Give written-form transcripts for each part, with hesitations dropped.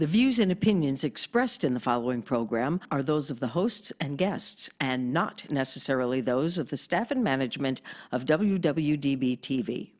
The views and opinions expressed in the following program are those of the hosts and guests, and not necessarily those of the staff and management of WWDB-TV.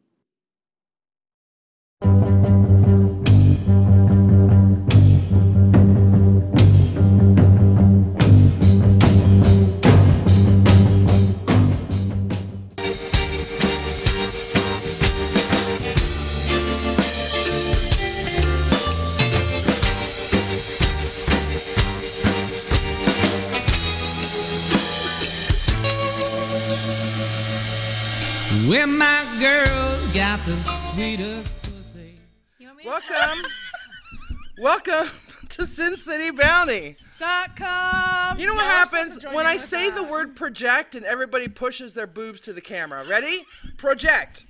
Where my girls got the sweetest pussy. Welcome to CinCityBounty.com. You know what happens when I say the word project and everybody pushes their boobs to the camera? Ready? Project.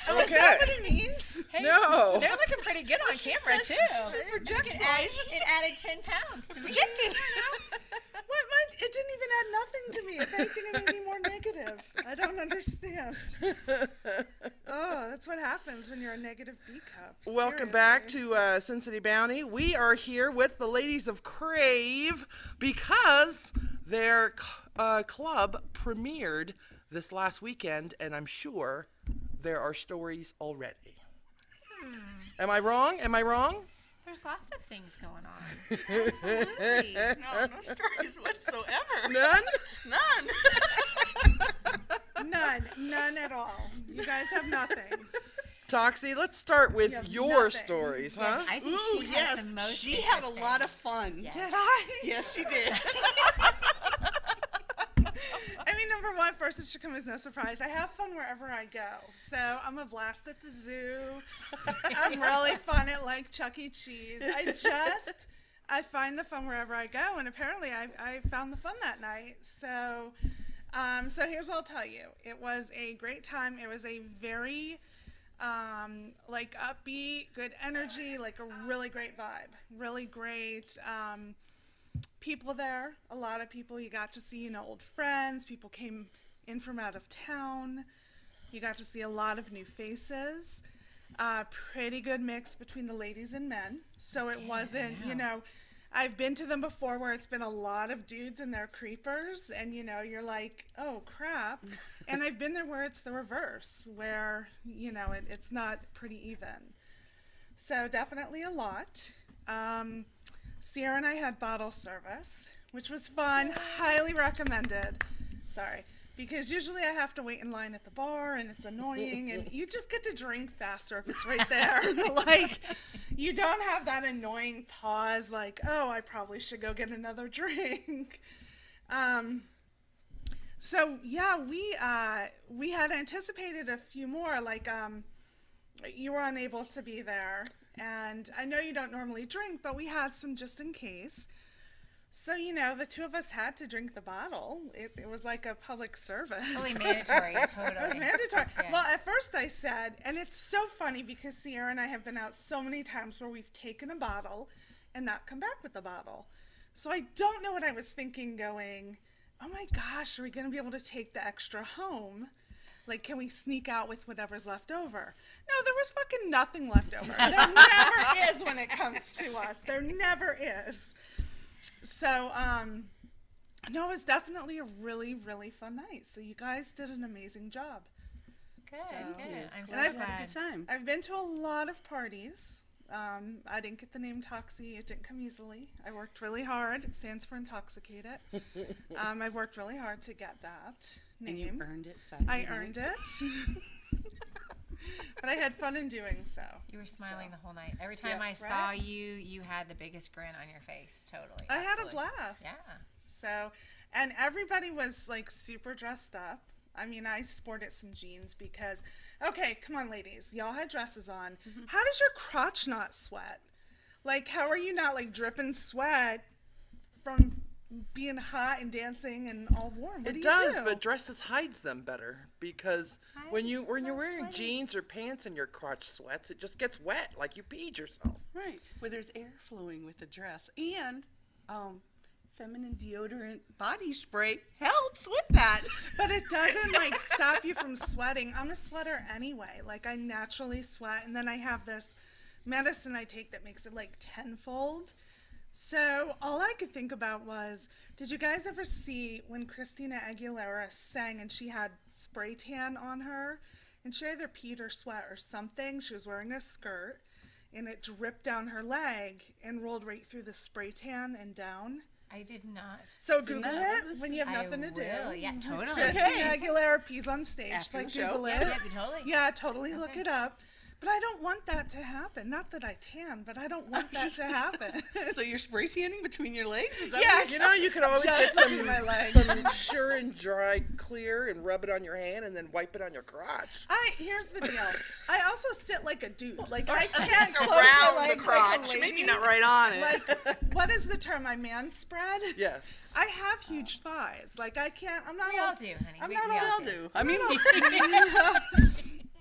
Oh, is that what it means? Hey, no. They're looking pretty good on camera, too. It added 10 pounds to projected. It didn't even add nothing to me. If anything, it made me more negative. I don't understand. Oh, that's what happens when you're a negative B cup. Welcome back to Sin City Bounty. We are here with the ladies of Crave because their club premiered this last weekend, and I'm sure there are stories already. Am I wrong? There's lots of things going on. Absolutely. No stories whatsoever. None? None at all. You guys have nothing. Toxie, let's start with your stories, huh? Yes, I think she has the most she had a lot of fun. Yes. Did I? Yes, she did. I mean, number one, first, it should come as no surprise. I have fun wherever I go. So I'm a blast at the zoo. I'm really fun at, like, Chuck E. Cheese. I find the fun wherever I go, and apparently I found the fun that night. So here's what I'll tell you. It was a great time. It was a very, like, upbeat, good energy, like a really great vibe. Really great people there, a lot of people. You got to see, old friends. People came in from out of town. You got to see a lot of new faces. Pretty good mix between the ladies and men. So it wasn't, I've been to them before where it's been a lot of dudes and their creepers, and you're like, oh crap. And I've been there where it's the reverse, where it's not pretty even. So definitely a lot. Sierra and I had bottle service, which was fun. Highly recommended. Sorry. Because usually I have to wait in line at the bar, and it's annoying, and you just get to drink faster if it's right there. Like, you don't have that annoying pause, like, oh, I probably should go get another drink. So, yeah, we had anticipated a few more, like, you were unable to be there. And I know you don't normally drink, but we had some just in case. So, the two of us had to drink the bottle. It was like a public service. Totally mandatory, totally. It was mandatory. Yeah. Well, at first I said, and it's so funny because Sierra and I have been out so many times where we've taken a bottle and not come back with the bottle. So I don't know what I was thinking going, oh my gosh, are we going to be able to take the extra home? Like, can we sneak out with whatever's left over? No, there was fucking nothing left over. There never is when it comes to us. There never is. So, no, it was definitely a really, really fun night. So you guys did an amazing job. Good, good. I'm so glad. glad. Had a good time. I've been to a lot of parties. I didn't get the name Toxie. It didn't come easily. I worked really hard. It stands for intoxicated. I've worked really hard to get that name. And you earned it Saturday I night. earned it. But I had fun in doing so. You were smiling the whole night. Every time I saw you, you had the biggest grin on your face. Totally. I had a Absolutely. blast. Yeah. So, and everybody was like super dressed up. I mean, I sported some jeans because, okay, come on, ladies. Y'all had dresses on. Mm-hmm. How does your crotch not sweat? Like, how are you not like dripping sweat from being hot and dancing and all warm? What It do you does, do? but dresses hides them better because when you're wearing jeans or pants and your crotch sweats, it just gets wet like you peed yourself. Right. Where there's air flowing with the dress. And feminine deodorant body spray helps with that. But it doesn't like stop you from sweating. I'm a sweater anyway. Like I naturally sweat, and then I have this medicine I take that makes it like tenfold. So all I could think about was, did you guys ever see when Christina Aguilera sang and she had spray tan on her? And she either peed or sweat or something. She was wearing a skirt and it dripped down her leg and rolled right through the spray tan and down. I did not. So Google it when you have nothing to do. Yeah, totally. Christina Aguilera pees on stage. After Like the show. Google it. Yeah, totally. Yeah, totally look it up. But I don't want that to happen. Not that I tan, but I don't want that to happen. So you're spray tanning between your legs? Is that Yes. You know, you could always Just get between my legs. some Sure and Dry Clear and rub it on your hand and then wipe it on your crotch. Here's the deal. I also sit like a dude. Like I It's can't close my around the legs crotch, like a maybe lady. not right on it. Like, what is the term? I man spread? Yes. I have huge thighs. Like I can't. I'm not. We all do, honey. I'm we not we all we all do. do. I mean,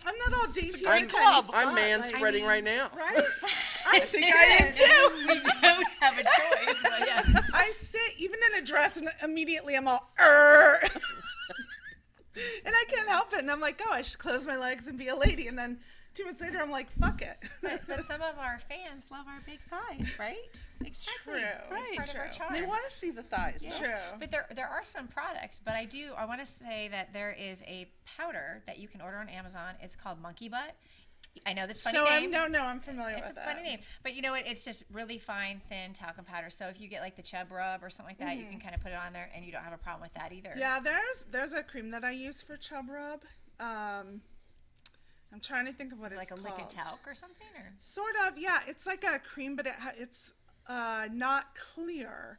I'm not all dainty. great and club. tiny I'm man spot, spreading right now. Right? I think I am too. We don't have a choice. But yeah. I sit even in a dress and immediately I'm all and I can't help it. And I'm like, oh, I should close my legs and be a lady. And then 2 months later, I'm like, fuck it. But some of our fans love our big thighs, right? Exactly. True. It's part of our charm. They want to see the thighs. True. But there are some products, but I want to say that there is a powder that you can order on Amazon. It's called Monkey Butt. I know that's a funny So name. I'm familiar It's with a that. funny name, but you know what? It's just really fine, thin talcum powder. So if you get like the Chub Rub or something like that, you can kind of put it on there, and you don't have a problem with that either. Yeah, there's a cream that I use for chub rub. I'm trying to think of what it's like a called. liquid talc or something, or Sort of, yeah. It's like a cream, but it's not clear.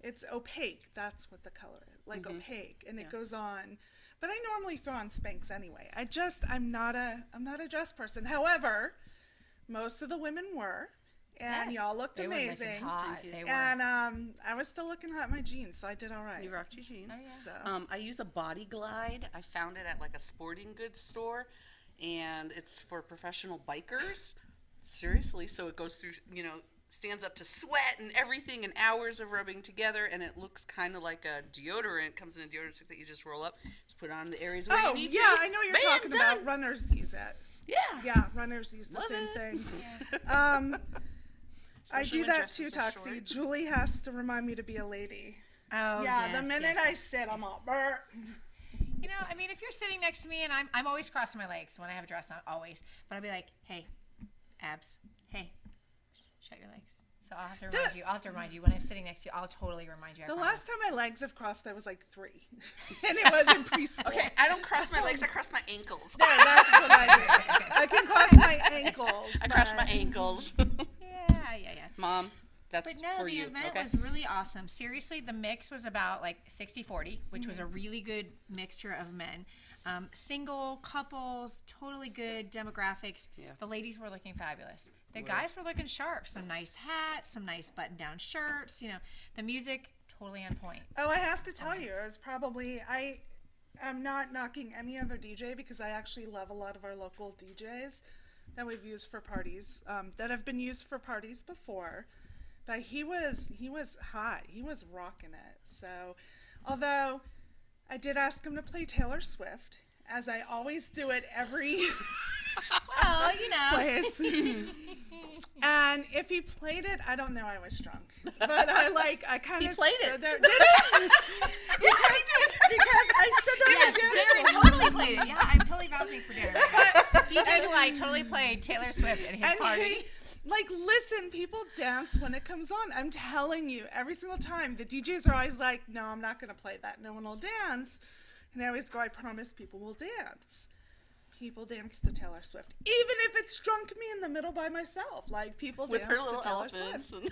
It's opaque. That's what the color is. Like opaque, and it goes on. But I normally throw on Spanx anyway. I'm not a dress person. However, most of the women were, and Yes, y'all looked they amazing. Were looking hot. They were. And I was still looking hot in my jeans, so I did all right. You rocked your jeans. Oh, yeah. So I use a Body Glide. I found it at like a sporting goods store, and it's for professional bikers. Seriously, so it goes through, stands up to sweat and everything and hours of rubbing together, and it looks kind of like a deodorant. Comes in a deodorant stick that you just roll up, just put it on the areas where you need to. I know what you're Bam, talking about. done. Runners use it. Yeah, runners use the Love same it. thing. I Especially do when that too, dresses are Toxie. short. Julie has to remind me to be a lady. Oh, Yeah, yes, the minute yes, I yes. sit, I'm all burnt. You know, I mean, if you're sitting next to me, and I'm always crossing my legs when I have a dress on, always. But I'll be like, hey, abs, hey, shut your legs. So I'll have to remind you. I'll have to remind you when I'm sitting next to you. I'll totally remind you. I The promise. last time my legs have crossed, I was like 3. And it was in preschool. Okay, I don't cross my legs. I cross my ankles. No, that's what I do. I can cross my ankles. I cross but- my ankles. Yeah. Mom, that's But no, for the you. event Okay. was really awesome. Seriously, the mix was about like 60-40, which was a really good mixture of men. Single, couples, totally good demographics. Yeah. The ladies were looking fabulous. The guys were looking sharp. Some nice hats, some nice button-down shirts. You know, the music, totally on point. Oh, I have to tell you, it was probably, I'm not knocking any other DJ because I actually love a lot of our local DJs that we've used for parties, that have been used for parties before. But he was hot. He was rocking it. So, although I did ask him to play Taylor Swift, as I always do at every Well, you know. place. And if he played it, I don't know, I was drunk. But I kind of played it. stood there. Did he? Because I stood there Yes, and did Darren it. totally played it. Yeah, I'm totally vouching for Darren. DJ Light totally played Taylor Swift at his And party. listen, people dance when it comes on. I'm telling you, every single time. The DJs are always like, no, I'm not going to play that. No one will dance. And I always go, I promise people will dance. People dance to Taylor Swift. Even if it's drunk me in the middle by myself. Like, people With dance her little to Taylor elephants. Swift. And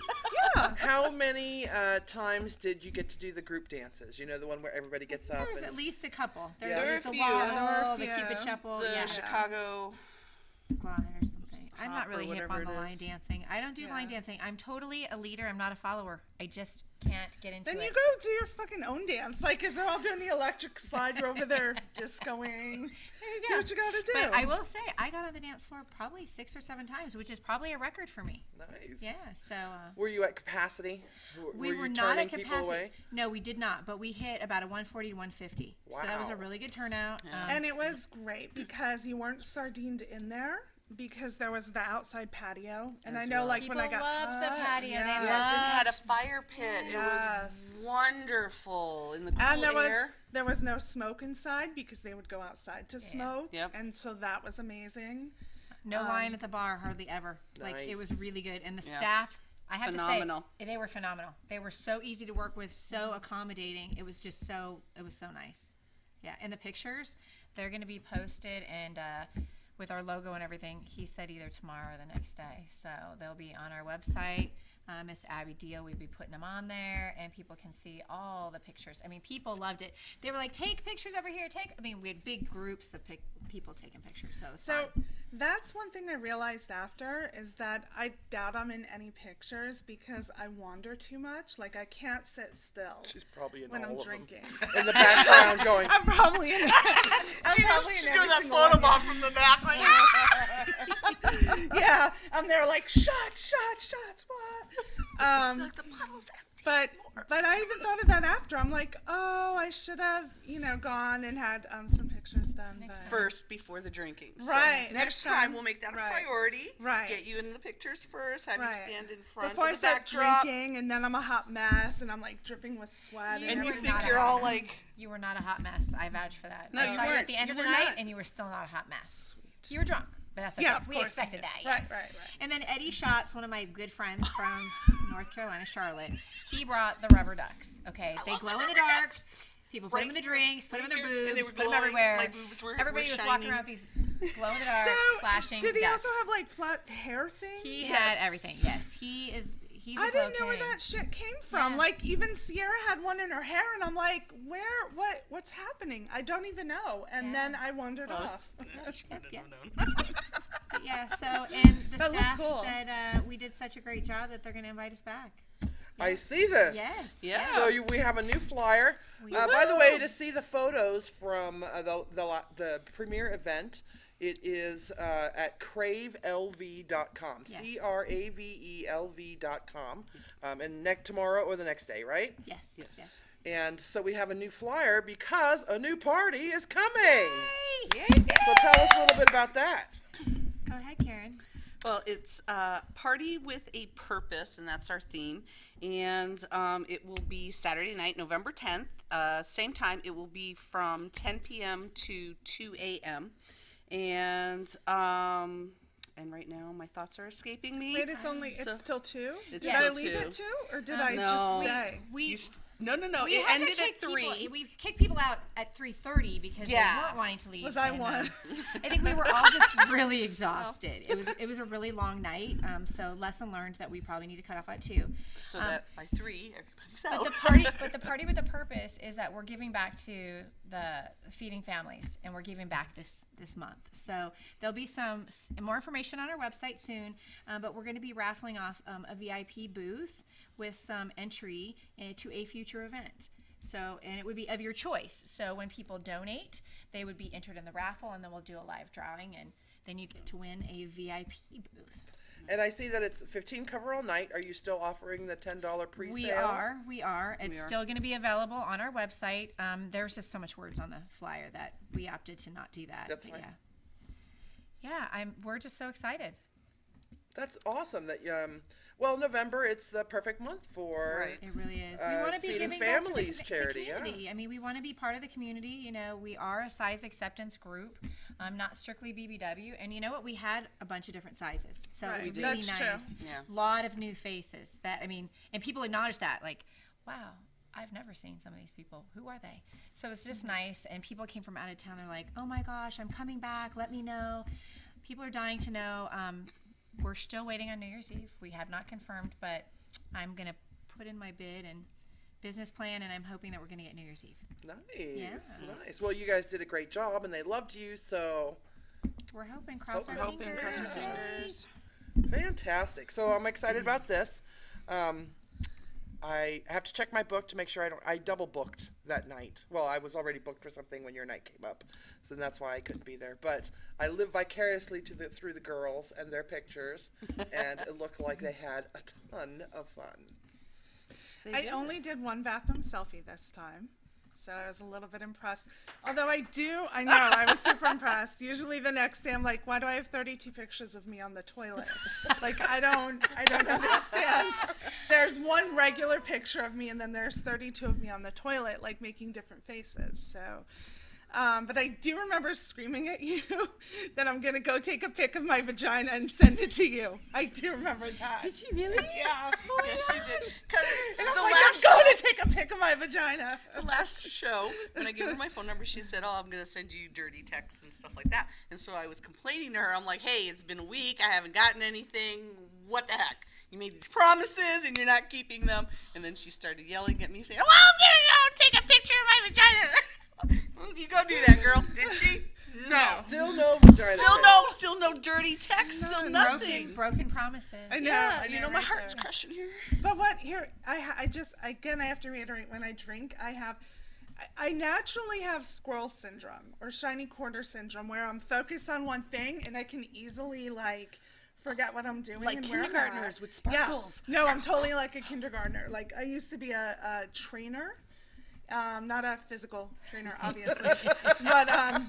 Yeah. How many times did you get to do the group dances? You know, the one where everybody gets up There was and... at least a couple. There Yeah. was There the were a few. Wobble, the There were a Cupid few. Shuffle, the yeah, Chicago. Glide or something. I'm not Hop or really hip on whatever the it line is. dancing. I don't do line dancing. I'm totally a leader. I'm not a follower. I just can't get into Then it. you go do your fucking own dance. Like, because they're all doing the electric slide. You're over there discoing. There you Do go. what you gotta do. But I will say, I got on the dance floor probably 6 or 7 times, which is probably a record for me. Nice. Yeah, so... Were you at capacity? we you were not turning at people capacity. away? No, we did not, but we hit about a 140 to 150. So that was a Wow. really good turnout. And it was great because you weren't sardined in there. because there was the outside patio, and As I know well. like People when I got loved the patio. yes. They Yes, it had a loved. fire pit. It was wonderful in the cool And air. there was no smoke inside because they would go outside to smoke. Yep. And so that was amazing. No line at the bar, hardly ever. Like, it was Nice. really good. And the Yeah. staff, I have Phenomenal. to say, they were phenomenal. They were so easy to work with, so accommodating. It was just it was so nice. Yeah, and the pictures, they're going to be posted and with our logo and everything. He said either tomorrow or the next day. So they'll be on our website. Miss Abby Dio, we'd be putting them on there, and people can see all the pictures. I mean, people loved it. They were like, take pictures over here. We had big groups of people taking pictures. So it was So fun. that's one thing I realized after is that I doubt I'm in any pictures because I wander too much. Like I can't sit still She's probably in when all I'm of drinking. them. In the background going, I'm probably in. I'm probably in She's every doing that single photo one. bomb from the back. Like, Yeah, I'm there like shots, what? like the bottle's empty. But I even thought of that after. I'm like, oh, I should have gone and had some pictures done. But First before the drinking. So Right, next next time time. we'll make that a Right. priority. Right. Get you in the pictures first. Have you Right. stand in front before I of the start backdrop. drinking, and then I'm a hot mess, and I'm like dripping with sweat. You And you were think not a you're hot all mess. like, You were not a hot mess. I vouch for that. No, I you saw you weren't. at the end You of the were night, not. and you were still not a hot mess. Sweet. You were drunk, but that's okay. Yeah, of We course. expected that. Yeah. Right. And then Eddie Schatz, one of my good friends from North Carolina, Charlotte, he brought the rubber ducks. Okay, they love glow the in the rubber dark. ducks. People put them in the drinks, put them in their Right here. And they boobs, were put them glowing. everywhere. My boobs were Everybody was shining. walking around with these glow in the dark, So flashing did he ducks. also have like flat hair things? He Yes. had everything. Yes, he's a I didn't know glow where king. that shit came from. Yeah. Like even Sierra had one in her hair, and I'm like, what's happening? I don't even know. And Yeah. then I wandered off. Yeah. known. But yeah, so, and the That looked staff cool. said we did such a great job that they're going to invite us back. I see this. Yes. Yeah. So we have a new flyer. By the way, to see the photos from the premiere event, it is at cravelv.com. Yes. CRAVELV.com. And tomorrow or the next day, right? Yes. Yes. And so we have a new flyer because a new party is coming. Yay. So tell us a little bit about that. Go ahead, Karen. Well, it's Party with a Purpose, and that's our theme. And it will be Saturday night, November 10th. Same time. It will be from 10 p.m. to 2 a.m. And right now my thoughts are escaping me. Wait, it's So- till 2? It's Did till I leave 2. at 2, or did I No. just stay? No. We It had to ended kick at 3. people- we kicked people out at 3:30 because Yeah. they weren't wanting to leave. Was I and, one? I think we were all just really exhausted. It was a really long night. So lesson learned that we probably need to cut off at 2. So that by 3, everybody's out. But the party with the purpose is that we're giving back to the feeding families, and we're giving back this month. So there'll be some more information on our website soon, but we're going to be raffling off a VIP booth with some entry to a future event. So, and it would be of your choice. So when people donate, they would be entered in the raffle, and then we'll do a live drawing, and then you get to win a VIP booth. And I see that it's 15 coverall night. Are you still offering the $10 pre-sale? We are. It's still going to be available on our website. There's just so much words on the flyer that we opted to not do that. That's but fine. We're just so excited. That's awesome. That November, it's the perfect month for. Right. It really is. We want to be Feeding giving back to Families the charity, yeah. community. I mean, we want to be part of the community. You know, we are a size acceptance group, not strictly BBW. And you know what? We had a bunch of different sizes, so Right. it was We really did. nice. That's true. Yeah. Lot of new faces. And people acknowledge that, like, wow. I've never seen some of these people. Who are they? So it's just nice. And people came from out of town. They're like, oh my gosh, I'm coming back. Let me know. People are dying to know. We're still waiting on New Year's Eve. We have not confirmed, but I'm going to put in my bid and business plan, and I'm hoping that we're going to get New Year's Eve. Nice. Yeah. Nice. Well, you guys did a great job, and they loved you, so We're hoping. Cross our Hoping, fingers. cross your fingers. fantastic. So I'm excited about this. I have to check my book to make sure I double booked that night. Well, I was already booked for something when your night came up, so that's why I couldn't be there. But I live vicariously through the girls and their pictures, and it looked like they had a ton of fun. I only did one bathroom selfie this time. So I was a little bit impressed. Although I know, I was super impressed. Usually the next day I'm like, why do I have 32 pictures of me on the toilet? Like, I don't understand. There's one regular picture of me and then there's 32 of me on the toilet, like making different faces. So, but I do remember screaming at you that I'm going to go take a pic of my vagina and send it to you. I do remember that. Did she really? Yeah. Yes, she did. And I'm The like, last I'm going to take a pic of my vagina. The last show, when I gave her my phone number, she said, "Oh, I'm going to send you dirty texts and stuff like that." And so I was complaining to her. I'm like, "Hey, it's been a week. I haven't gotten anything. What the heck? You made these promises and you're not keeping them." And then she started yelling at me, saying, "Well, I'm going to go take a picture of my vagina." You go do that, girl. Did she? No. Still no vagina. Still no dirty text. Still nothing. Broken promises. I know. Yeah, I you know, know, my right heart's there. crushing here. But what here? I just again I have to reiterate. When I drink, I naturally have squirrel syndrome or shiny quarter syndrome, where I'm focused on one thing and I can easily like forget what I'm doing. Like and where I'm kindergartners at. with sparkles. Yeah. No, I'm totally like a kindergartner. Like I used to be a trainer, not a physical trainer, obviously, but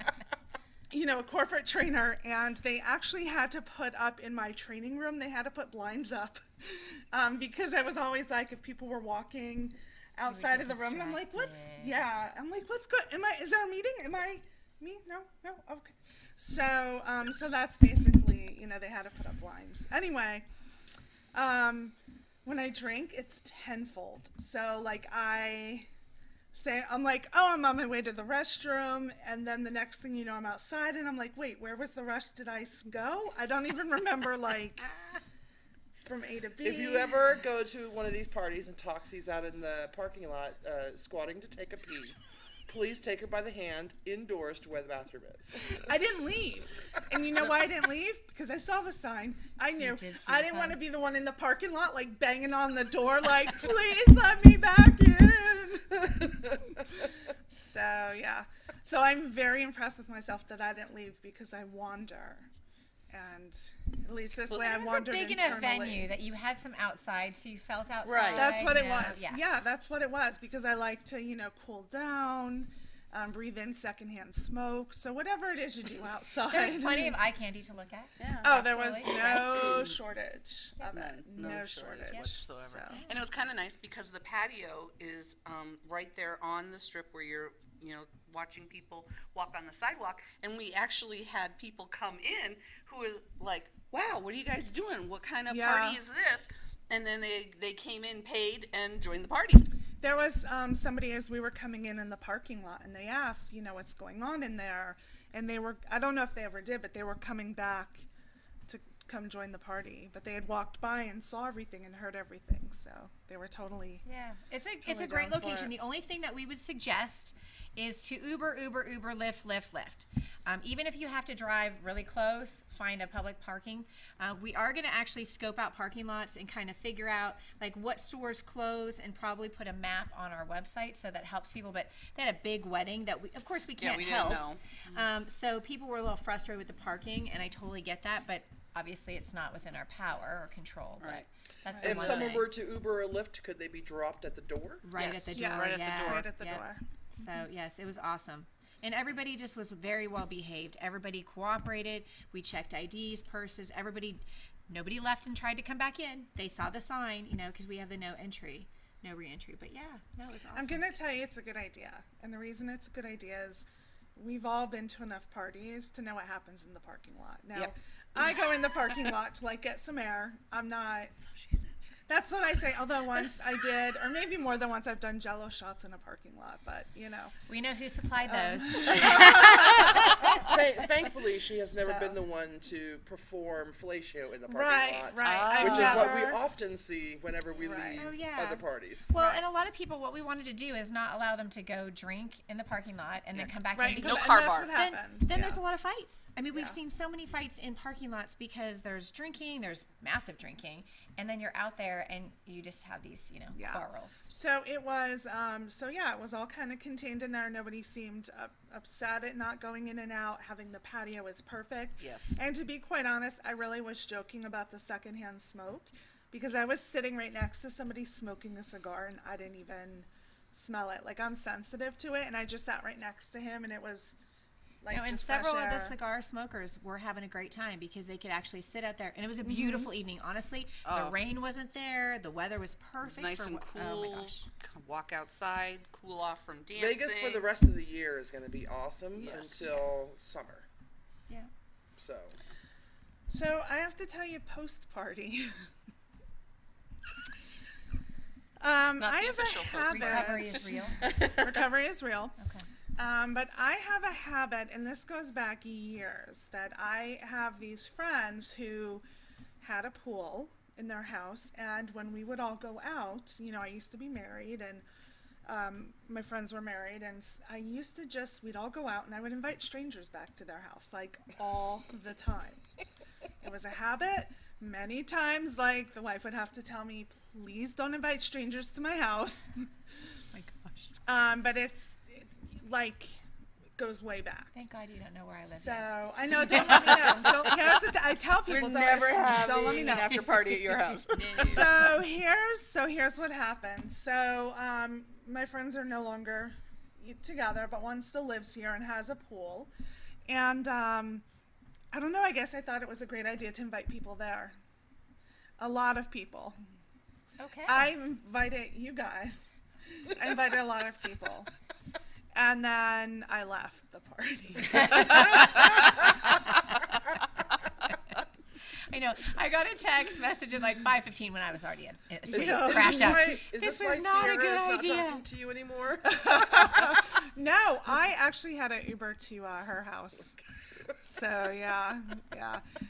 you know, a corporate trainer, and they actually had to put up in my training room, they had to put blinds up because I was always like, if people were walking outside of the room, I'm like, what's good? Is there a meeting? Me? No, okay. So, so that's basically, you know, they had to put up blinds. Anyway, when I drink, it's tenfold. So like I'm like, oh, I'm on my way to the restroom, and then the next thing you know, I'm outside, and I'm like, wait, where was the rush? Did I go? I don't even remember, like, from A to B. If you ever go to one of these parties and Toxie's out in the parking lot squatting to take a pee, please take her by the hand indoors to where the bathroom is. I didn't leave. And you know why I didn't leave? Because I saw the sign. I knew. I didn't want to be the one in the parking lot, like, banging on the door, like, please let me back in. So, yeah. So I'm very impressed with myself that I didn't leave because I wander. And at least this way I wandered It was a big enough venue that you had some outside, so you felt outside. Right. That's what it you know, was. Yeah, that's what it was, because I like to, you know, cool down, breathe in secondhand smoke. So whatever it is you do outside. There's plenty of eye candy to look at. Yeah. Oh, there was Absolutely. no shortage of it. No shortage whatsoever. So. And it was kind of nice because the patio is right there on the strip where you're, you know, watching people walk on the sidewalk. And we actually had people come in who were like, wow, what are you guys doing? What kind of party is this? And then they came in, paid, and joined the party. There was somebody as we were coming in the parking lot, and they asked, you know, what's going on in there. And they were, I don't know if they ever did, but they were coming back to come join the party. But they had walked by and saw everything and heard everything. So they were totally. Yeah, it's a totally great down for location. it. The only thing that we would suggest is to Uber, Lyft. Even if you have to drive really close, find a public parking. We are going to actually scope out parking lots and kind of figure out like what stores close, and probably put a map on our website so that helps people. But they had a big wedding that we can't help. Didn't know. So people were a little frustrated with the parking, and I totally get that. But obviously, it's not within our power or control. Right. But that's the If one someone thing. were to Uber or Lyft, could they be dropped at the door? Right Yes. at the door. Yeah, right at the yeah. door. Right at the Yep. door. So yes, it was awesome. And everybody just was very well behaved. Everybody cooperated. We checked IDs, purses, nobody left and tried to come back in. They saw the sign, you know, because we have the no re-entry. But yeah, no, it was awesome. I'm going to tell you it's a good idea. And the reason it's a good idea is we've all been to enough parties to know what happens in the parking lot. Now, Yep. I go in the parking lot to like get some air. I'm not. So she said. That's what I say. Although once I did, or maybe more than once, I've done Jell-O shots in a parking lot. But you know, We know who supplied those. Thankfully, she has never So. been the one to perform fellatio in the parking right, lot. right. Which I've is what we never- often see whenever we Right. leave Oh, yeah. other parties. Well, and a lot of people, what we wanted to do is not allow them to go drink in the parking lot and then come back Right, in. No Because car and that's bar. what then, happens. then yeah. there's a lot of fights. I mean, we've Yeah. seen so many fights in parking lots because there's drinking, there's massive drinking, and then you're out there and you just have these, you know, Yeah. quarrels. So it was, it was all kind of contained in there. Nobody seemed upset at not going in and out. Having the patio is perfect. Yes. And to be quite honest, I really was joking about the secondhand smoke because I was sitting right next to somebody smoking a cigar and I didn't even smell it. Like I'm sensitive to it, and I just sat right next to him, and it was like And just several fresh of the air. cigar smokers were having a great time because they could actually sit out there, and it was a beautiful evening. Honestly, the rain wasn't there. The weather was perfect. It's nice and cool. Oh my gosh. Walk outside, cool off from dancing. Vegas for the rest of the year is going to be awesome Yes. until summer. Yeah. So I have to tell you, post party. Not I the have official a post-party. habit. Recovery is real. Recovery is real. Okay. But I have a habit, and this goes back years, that I have these friends who had a pool in their house, and when we would all go out, you know, I used to be married, and my friends were married, and I used to just, we'd all go out, and I would invite strangers back to their house, like, all the time. It was a habit. Many times, like, the wife would have to tell me, please don't invite strangers to my house. My gosh. But it goes way back. Thank God you don't know where I live So yet. I know. Don't let me know. I tell people. We're don't never don't let me having know. an after party at your house. So here's what happened. So my friends are no longer together, but one still lives here and has a pool. And I don't know. I guess I thought it was a great idea to invite people there. A lot of people. Okay. I invited you guys. I invited a lot of people. And then I left the party. I know. I got a text message at like 5:15 when I was already asleep. Yeah. Crashed out. Is This this was why not a Sierra good is not idea. talking to you anymore? No, I actually had an Uber to her house. So yeah.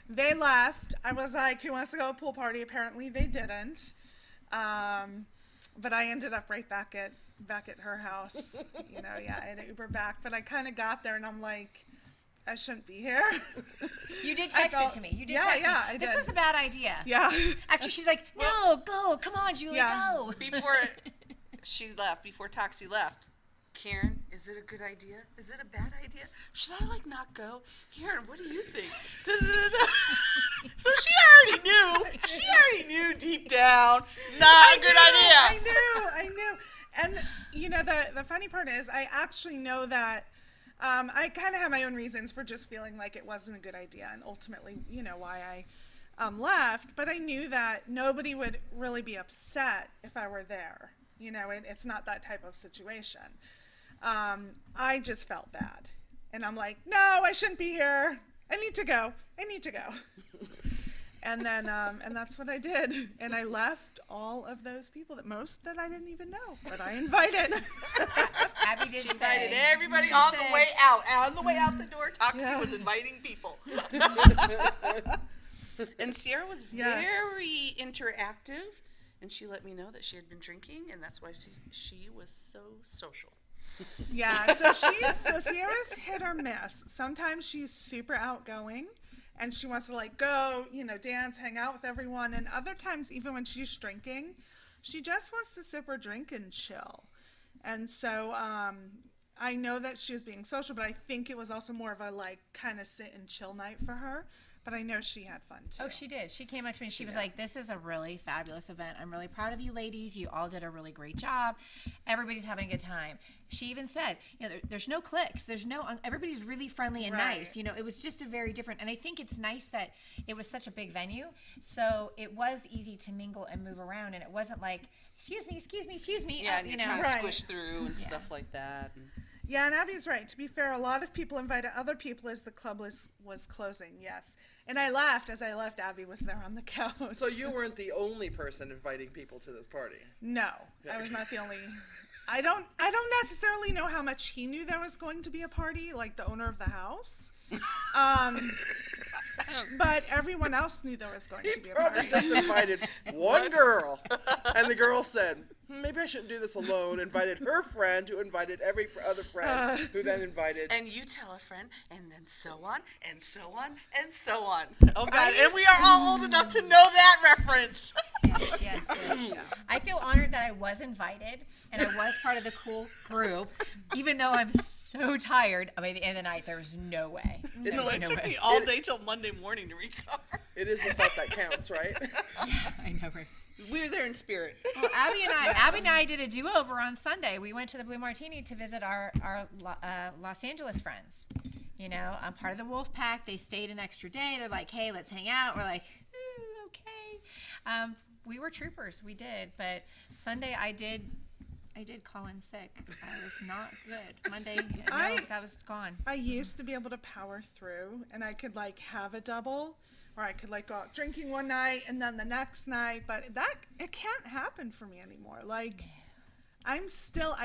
They left. I was like, who wants to go to a pool party? Apparently they didn't. But I ended up right back at her house. You know, yeah, I had an Uber back. But I kind of got there and I'm like, I shouldn't be here. You did text it to me. You did text me. I This did. was a bad idea. Yeah. Actually, she's like, no, go. Come on, Julie, Yeah. go. Before she left, before Toxie left, Karen, is it a good idea? Is it a bad idea? Should I not go? Karen, what do you think? So she already knew deep down, not a good idea. I knew. And you know, the funny part is I actually know that I kind of have my own reasons for just feeling like it wasn't a good idea, and ultimately, you know, why I left. But I knew that nobody would really be upset if I were there. You know, it's not that type of situation. I just felt bad, and I'm like, no, I shouldn't be here. I need to go. And then, and that's what I did. And I left all of those people that I didn't even know, but I invited. Abby did She say. invited everybody on the way out. On the way out the door, Toxie Yeah. was inviting people. And Sierra was very interactive, and she let me know that she had been drinking, and that's why she was so social. Yeah, so Sierra's hit or miss. Sometimes she's super outgoing and she wants to go, you know, dance, hang out with everyone. And other times, even when she's drinking, she just wants to sip her drink and chill. And so I know that she was being social, but I think it was also more of a kind of sit and chill night for her. But I know she had fun too. Oh, she did. She came up to me and she was like, this is a really fabulous event. I'm really proud of you ladies. You all did a really great job. Everybody's having a good time. She even said, you know, there's no cliques. Everybody's really friendly and nice. You know, it was just a very different. And I think it's nice that it was such a big venue. So it was easy to mingle and move around. And it wasn't like, excuse me. Yeah, and you you're know. trying to squish through and stuff like that. And Yeah, and Abby's right. To be fair, a lot of people invited other people as the club was closing, yes. And I laughed as I left. Abby was there on the couch. So you weren't the only person inviting people to this party. No, I was not the only. I don't necessarily know how much he knew there was going to be a party, like the owner of the house. But everyone else knew there was going to be a Probably party. just invited one girl, and the girl said, maybe I shouldn't do this alone. Invited her friend, who invited every other friend, who then invited. and you tell a friend, and then so on, and so on, and so on. Oh, God, and we are all old enough to know that reference. Yes. I feel honored that I was invited and I was part of the cool group, even though I'm so tired. I mean, at the end of the night, there was no way. It No took way. me all day till Monday morning to recover. It is the thought that counts, right? I know, right? We were there in spirit. Well, Abby and I did a do-over on Sunday. We went to the Blue Martini to visit our Los Angeles friends. You know, I'm part of the Wolf Pack. They stayed an extra day. They're like, hey, let's hang out. We're like, okay. We were troopers. We did. But Sunday I did call in sick. I was not good. Monday, that was gone. I used to be able to power through, and I could like have a double, or I could like go out drinking one night and then the next night, but it can't happen for me anymore. Like, I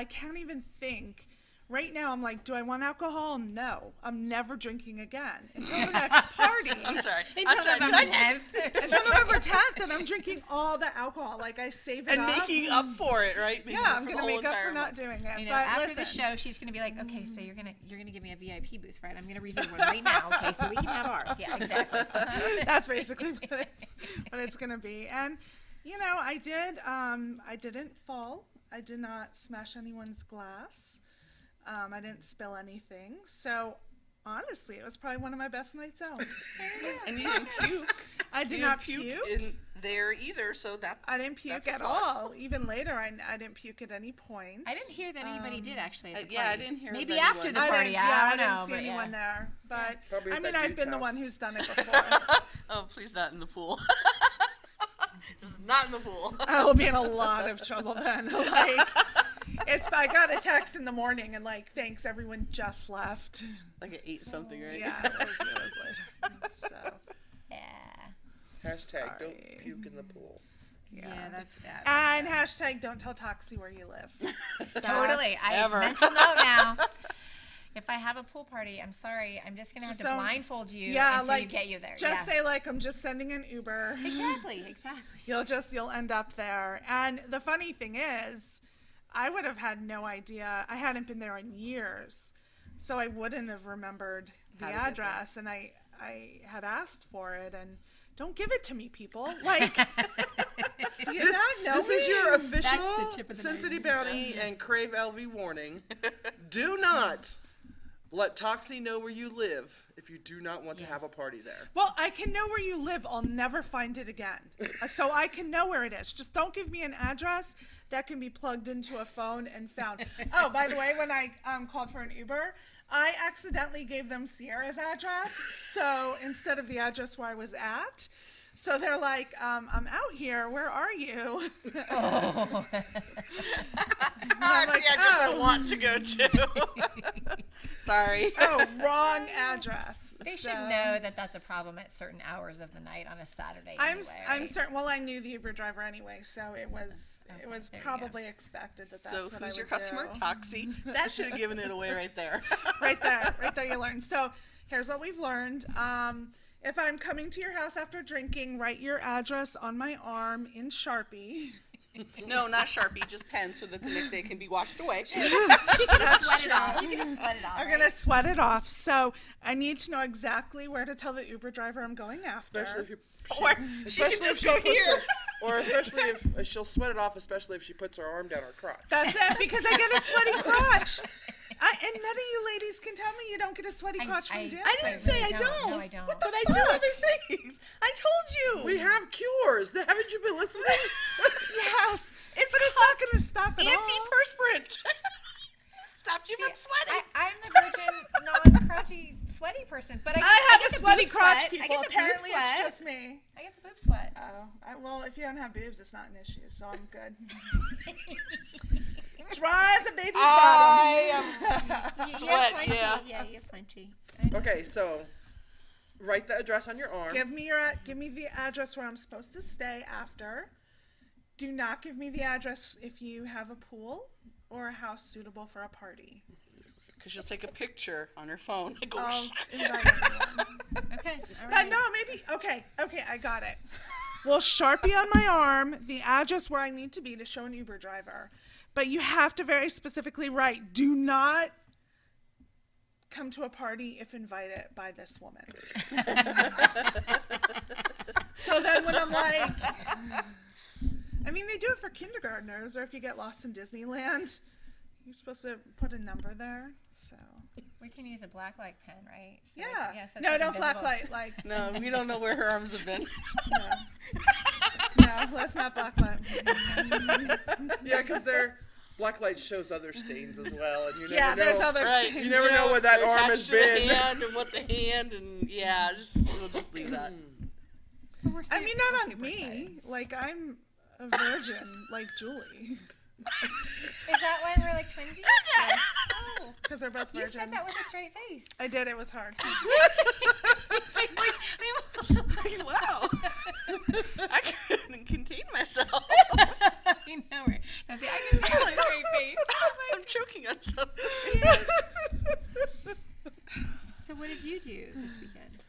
can't even think. Right now, I'm like, do I want alcohol? No. I'm never drinking again until the next party. I'm sorry. Until November 10th. Until November 10th, and I'm drinking all the alcohol. Like, I save it and up. making up for it, right? Making Yeah, up I'm for going to make up for not doing it. You know, but after the listen, show, she's going to be like, okay, so you're gonna give me a VIP booth, right? I'm going to reserve one right now, okay, so we can have ours. Yeah, exactly. that's basically what it's going to be. And, you know, I didn't fall. I did not smash anyone's glass. I didn't spill anything. So, honestly, it was probably one of my best nights out. And you didn't puke. I did not puke in there either, so I didn't puke at all. Even later, I didn't puke at any point. I didn't hear that anybody did actually. At the I party. didn't hear. Maybe of after the anyone. party. I don't know, didn't see anyone there. But Probably I at mean, that I've dude's been the house. one who's done it before. Oh, please not in the pool. This is not in the pool. I will be in a lot of trouble then. Like, I got a text in the morning and like, thanks, everyone just left. Like at 8 something, right? Yeah, it was later. So, Yeah. Hashtag don't Sorry. puke in the pool. Yeah, that's bad. and hashtag don't tell Toxie where you live. Totally. Ever. Mental note now. If I have a pool party, I'm sorry. I'm just gonna have to don't- blindfold you Yeah, until like you get you there. just say like, I'm just sending an Uber. Exactly. You'll end up there. And the funny thing is, I would have had no idea. I hadn't been there in years, so I wouldn't have remembered the How to get address. And I had asked for it, and don't give it to me, people. Like, do you not know This me? is your official the tip of the Sin City iceberg. Bounty and Crave LV warning. Do not let Toxie know where you live if you do not want to have a party there. Well, I can know where you live. I'll never find it again. So I can know where it is. Just don't give me an address that can be plugged into a phone and found. Oh, by the way, when I called for an Uber, I accidentally gave them Sierra's address. So instead of the address where I was at, so they're like, I'm out here. Where are you? Oh. That's the address I want to go to. Sorry. Oh, wrong address. They So- should know that that's a problem at certain hours of the night on a Saturday. I'm anyway, certain. Well, I knew the Uber driver anyway, so it was there you probably expected that that's So what I who's your would customer? do. Toxie. That should have given it away right there. right there you learn. So here's what we've learned. If I'm coming to your house after drinking, write your address on my arm in Sharpie. No, not Sharpie, just pen so that the next day it can be washed away. You can just sweat it off. You can just sweat it off. I'm right? gonna sweat it off. So I need to know exactly where to tell the Uber driver I'm going after. Especially if you. Or she can just go here. Or especially if she'll sweat it off, especially if she puts her arm down her crotch. That's it, because I get a sweaty crotch. And none of you ladies can tell me you don't get a sweaty crotch from dancing. I didn't say I really don't. No, I don't. But I do other things. I told you. We have cures. Haven't you been listening? Yes, It's but it's not going to stop at all. antiperspirant. Stopped you from sweating. I'm the virgin, non-crotchy, sweaty person, but I have get a the sweaty boob crotch, sweat. I people. get the boob Apparently, sweat. it's just me. I get the boob sweat. Oh, well, if you don't have boobs, it's not an issue, so I'm good. Dry as a baby's bottom. I am You sweat, have plenty. yeah. Yeah, you have plenty. I know. Okay, so write the address on your arm. Give me the address where I'm supposed to stay after. Do not give me the address if you have a pool or a house suitable for a party. Because she'll take a picture on her phone and go, I'll invite everyone. Okay, all But right. no, maybe, okay, I got it. Well, Sharpie on my arm, the address where I need to be to show an Uber driver. But you have to very specifically write, do not come to a party if invited by this woman. So then when I'm like, I mean, they do it for kindergartners, or if you get lost in Disneyland, you're supposed to put a number there, so. We can use a black light pen, right? So Yeah. so it's No, like don't invisible. blacklight, like, no, we don't know where her arms have been. no. No, let's not blacklight. Yeah, because blacklight shows other stains as well, and you never Yeah, know. there's other Right. things. You never know what that They're arm attached has to the been. hand and what the hand and we'll just leave that. I mean, not on me. Like, I'm a virgin, like Julie. Is that why we're like twinsies? Yes. Oh, Because we're both you virgins. said that with a straight face. I did. It was hard. Wow. I couldn't contain myself. I know it. Now see, I can see a straight face. I'm choking on something. So what did you do this weekend?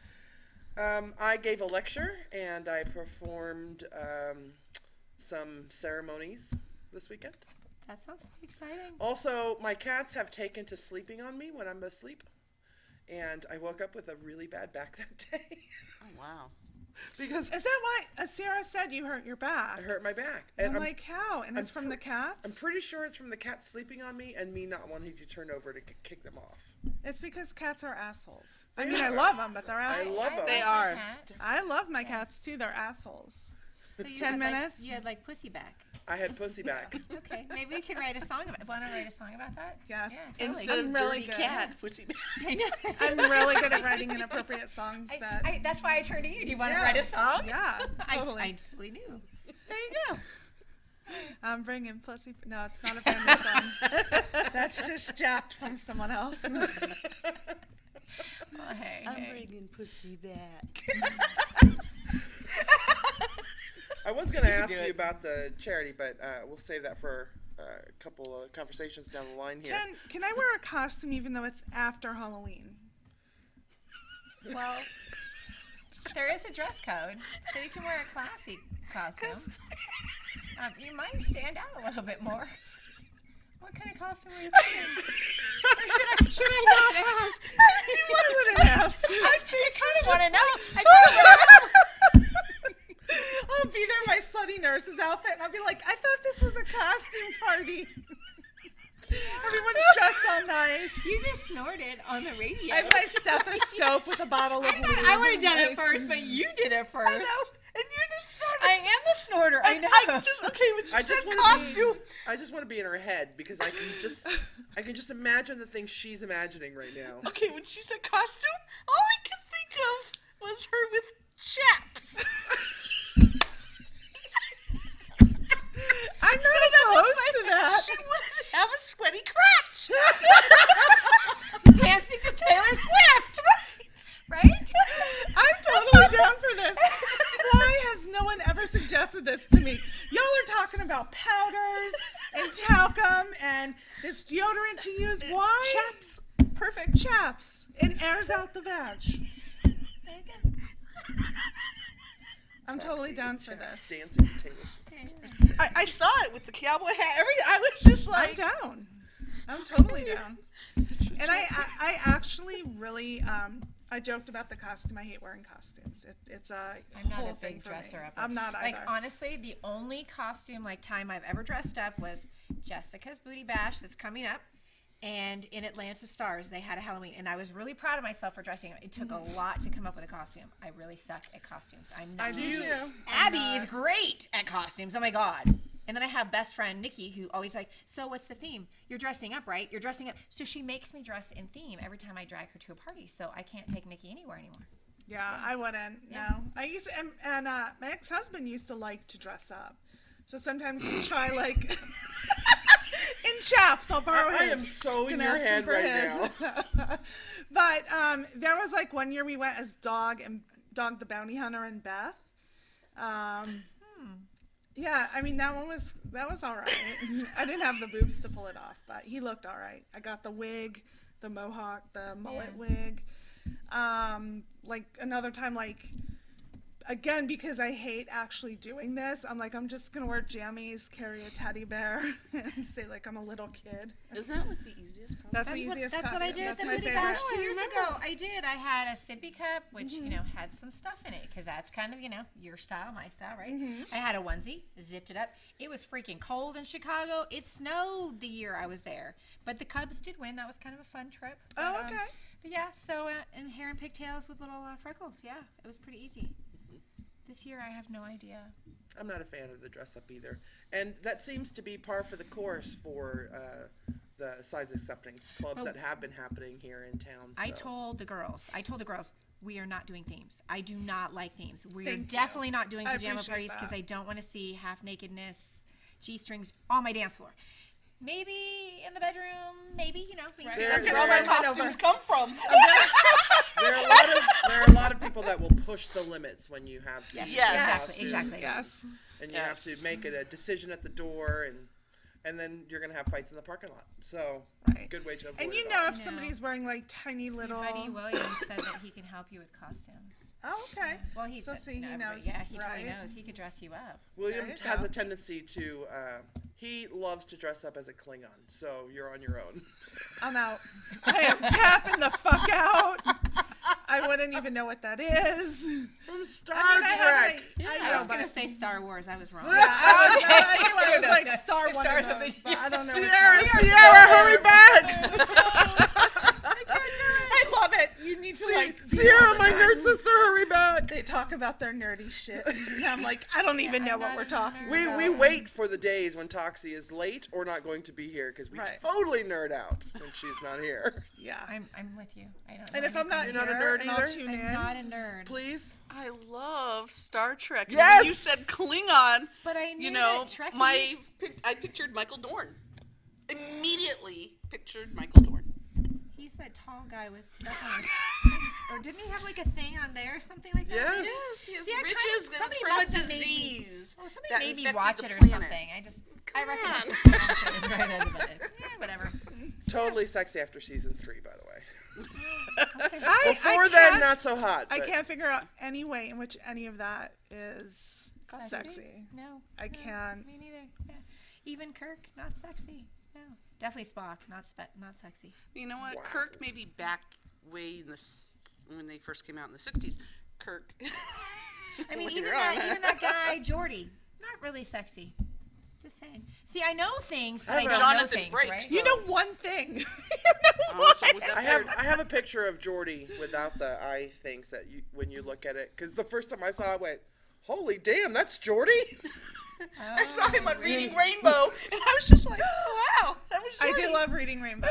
I gave a lecture and I performed some ceremonies this weekend. That sounds pretty exciting. Also, my cats have taken to sleeping on me when I'm asleep, and I woke up with a really bad back that day. Oh, wow. Because Is that why Asira said you hurt your back? I hurt my back. I'm And like, how? And it's from the cats? I'm pretty sure it's from the cats sleeping on me and me not wanting to turn over to kick them off. It's because cats are assholes. They I mean, I are. love them, but they're I assholes. love them. They are. I love my cats too. They're assholes. So you 10 had, minutes? Like, you had like pussy back. I had pussy back. Okay, maybe we could write a song about it. Want to write a song about that? Yes. Yeah, totally. Instead of I'm really dirty good. cat, pussy. I know. I'm really good at writing inappropriate songs that. That's why I turned to you. Do you want to Yeah. write a song? Yeah, totally. I totally knew. There you go. I'm bringing pussy. No, it's not a family song. That's just jacked from someone else. Well, hey, I'm hey. bringing pussy back. I was going to ask do you it. about the charity, but we'll save that for a couple of conversations down the line here. Can I wear a costume even though it's after Halloween? Well, there is a dress code, so you can wear a classy costume. You might stand out a little bit more. What kind of costume are you thinking? Or should I not ask? I wouldn't ask. I kind of want to know. I'll be there in my slutty nurse's outfit, and I'll be like, I thought this was a costume party. Everyone's dressed all nice. You just snorted on the radio. I have my stethoscope with a bottle of lube. I would have done it first, but you did it first. I know, and you're the snorter. I am the snorter. I know. When she said wanna costume. I just want to be in her head because I can just imagine the things she's imagining right now. Okay, when she said costume, all I could think of was her with chaps. I'm not So that was opposed to that. She wouldn't have a sweaty crotch. Dancing to Taylor Swift. Right? I'm totally down for this. Why has no one ever suggested this to me? Y'all are talking about powders and talcum and this deodorant to use. Why? Chaps. Perfect. Chaps. It airs out the vag. There you go. I'm totally down for this. Dancing to Taylor Swift. I saw it with the cowboy hat. I was just I'm like, down. I'm totally down. And I actually really, I joked about the costume. I hate wearing costumes. It's a I'm not whole a thing big for dresser me. up. I'm not either. Like, honestly, the only costume time I've ever dressed up was Jessica's Booty Bash that's coming up. And in Atlanta Stars, they had a Halloween. And I was really proud of myself for dressing up. It took a lot to come up with a costume. I really suck at costumes. I'm not. I do too. Abby is great at costumes. Oh my God. And then I have best friend Nikki who always like, so what's the theme? You're dressing up, right? You're dressing up. So she makes me dress in theme every time I drag her to a party. So I can't take Nikki anywhere anymore. Yeah, I wouldn't. Yeah. No, I used to, and my ex-husband used to like to dress up. So sometimes we try like in chaps. I'll borrow his. I am so in Can your ask him head for right his. now. But there was like one year we went as Dog the Bounty Hunter and Beth. Yeah, I mean that was all right. I didn't have the boobs to pull it off, but he looked all right. I got the wig, the mohawk, the mullet wig. Like another time, like again, because I hate actually doing this, I'm like, I'm just gonna wear jammies, carry a teddy bear, and say like I'm a little kid. isn't that like the easiest costume? That's the easiest That's what I did costume. at That's the my Booty favorite. Bash 2 years ago. I did. I had a sippy cup, which, you know, had some stuff in it because that's kind of, you know, your style, my style, right? I had a onesie, zipped it up. It was freaking cold in Chicago. It snowed the year I was there. But the Cubs did win. That was kind of a fun trip. But, Oh, okay. But yeah, so, and hair and pigtails with little freckles. Yeah, it was pretty easy. This year, I have no idea. I'm not a fan of the dress up either. And that seems to be par for the course for the size acceptance clubs that have been happening here in town. I so. told the girls, we are not doing themes. I do not like themes. We are Thank definitely not doing I pajama appreciate parties because that. I don't want to see half nakedness, G-strings on my dance floor. Maybe in the bedroom, maybe, That's where all my costumes come from. There are a lot of people that will push the limits when you have these Yes. costumes. Exactly. Yes. And you have to make it a decision at the door, and then you're going to have fights in the parking lot. So, Right. good way to avoid And it you all. know, if No. somebody's wearing like tiny little. Buddy Williams said that he can help you with costumes. Oh, okay. Well, he So said, see, he everybody- knows, Yeah, he totally right? knows. He could dress you up. William There you has go. a tendency to, he loves to dress up as a Klingon, so you're on your own. I'm out. I am tapping the fuck out. I wouldn't even know what that is. From Star I mean, I have Trek. I was going to say Star Wars. I was wrong. I knew it was like Star Wars. Star something. But I don't know. which Sierra, one. Sierra, hurry back! I love it. You need to like. Sierra, my nerd sister, hurry back! They talk about their nerdy shit, and I'm like, I don't even know what we're talking We about. wait for the days when Toxie is late or not going to be here because we Right. totally nerd out when she's not here. Yeah. I'm with you. I don't know. And if I'm not You're not a here, nerd and I'll either? tune I'm in. not a nerd. Please? I love Star Trek. And Yes! when you said Klingon, But I knew you know, that Trekkies- I pictured Michael Dorn. Immediately pictured Michael Dorn. He's that tall guy with stuff on his. Or didn't he have like a thing on there or something like that? Yes. Yes, he has See, I kind of- riches that's somebody from a must have made me- disease. Oh, somebody that made me infected watch the it or planet. something. I Come recognize on. it. Right, that's about it. Yeah, whatever. Totally sexy after season 3, by the way. I Before then, can't- not so hot. I but- can't figure out any way in which any of that is sexy. No. I no, can't. Me neither. Yeah. Even Kirk, not sexy. No. Definitely Spock, not sexy. You know what? Wow. Kirk maybe back way in when they first came out in the 60s. Kirk. I mean, Later even on. that guy, Geordi, not really sexy. Just saying. See, I know things, but I don't know Jonathan things, Frakes, right? You know one thing. You know Oh, so one. with that I have a picture of Geordi without the eye things that you when you look at it because the first time I saw it, I went, "Holy damn, that's Geordi!" I saw him on Reading Rainbow, and I was just like, oh, wow, that was I Jordy. do love reading Rainbow.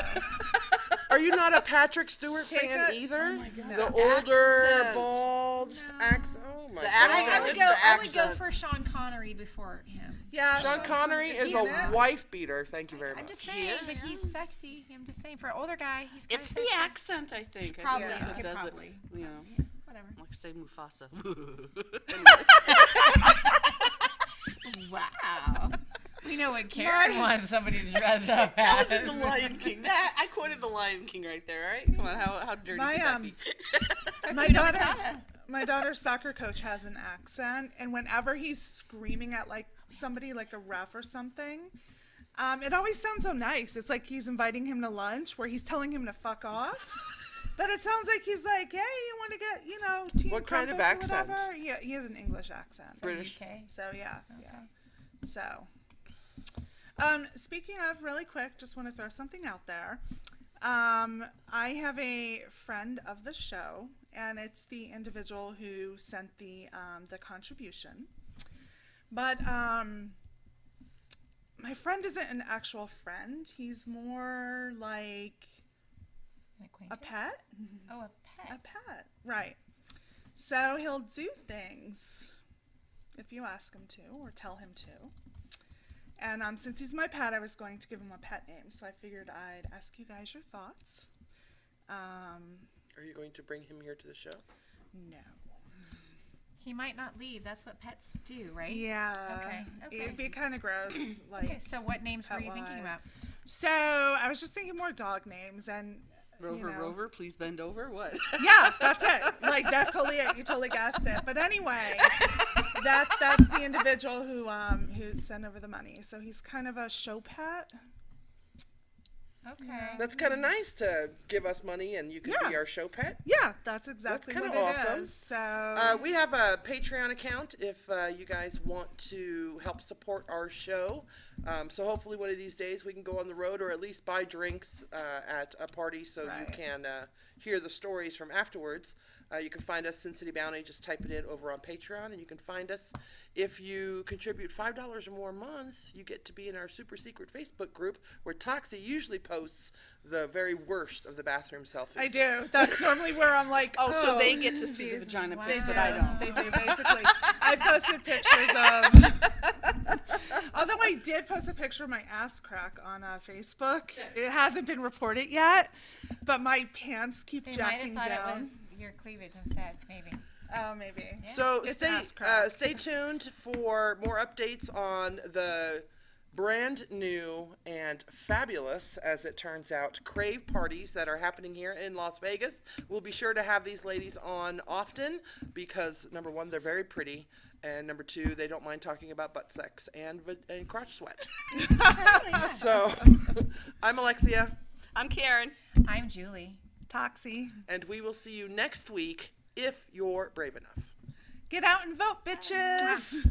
Are you not a Patrick Stewart Take fan it- either? Oh my God. The The older, accent. bald No. accent. Oh my The god! accent. I would It's go. the I would go accent. for Sean Connery before him. Yeah. Sean Connery is He's a in it. wife beater. Thank you very I'm much. just saying, but he's sexy. I'm just saying, for an older guy, he's. It's the sexy. accent, I think. Probably, I think that's okay, what does probably. it. You know, Yeah, whatever. like say Mufasa. Wow. We know what Karen wants somebody to dress up That as. was in The Lion King. That I quoted The Lion King right there, right? Come on, how dirty My, could that be? my daughter's soccer coach has an accent, and whenever he's screaming at like somebody, like a ref or something, it always sounds so nice. It's like he's inviting him to lunch, where he's telling him to fuck off. But it sounds like he's like, "Hey, you want to get, tea What and kind of crumpets or accent? whatever?" Yeah, he has an English accent. British. UK. So yeah. So, speaking of, really quick, just want to throw something out there. I have a friend of the show, and it's the individual who sent the contribution. But my friend isn't an actual friend. He's more like An a acquaintance? pet. Oh, a A pet. pet, right. So he'll do things if you ask him to or tell him to. And since he's my pet, I was going to give him a pet name, so I figured I'd ask you guys your thoughts. Are you going to bring him here to the show? No. He might not leave. That's what pets do, right? Yeah. Okay. It'd be kind of gross. Like, Okay, so what names were you thinking pet-wise. about? So I was just thinking more dog names, and Rover, you know. Rover, please bend over. What? Yeah, that's it. Like, that's totally it. You totally guessed it. But anyway, that's the individual who sent over the money. So he's kind of a show pet. Okay. That's kind of nice to give us money and you can be Yeah. our show pet. Yeah, that's exactly kinda what it awesome. is. So We have a Patreon account if you guys want to help support our show. So hopefully one of these days we can go on the road or at least buy drinks at a party so you Right. can hear the stories from afterwards. You can find us, Sin City Bounty. Just type it in over on Patreon, and you can find us. If you contribute $5 or more a month, you get to be in our super secret Facebook group where Toxie usually posts the very worst of the bathroom selfies. I do. That's normally where I'm like, Oh, so they get to see the these- vagina Wow. pics, but I don't. They do, basically. I posted pictures of... Although I did post a picture of my ass crack on Facebook. It hasn't been reported yet, but my pants keep They might have jacking thought down. it was your cleavage instead, maybe. Oh, maybe. So It's ass crack. stay tuned for more updates on the brand new and fabulous, as it turns out, Crave parties that are happening here in Las Vegas. We'll be sure to have these ladies on often because, number one, they're very pretty, and number two, they don't mind talking about butt sex and crotch sweat. So, I'm Alexia, I'm Karen. I'm Julie. Toxie. and we will see you next week if you're brave enough. Get out and vote, bitches.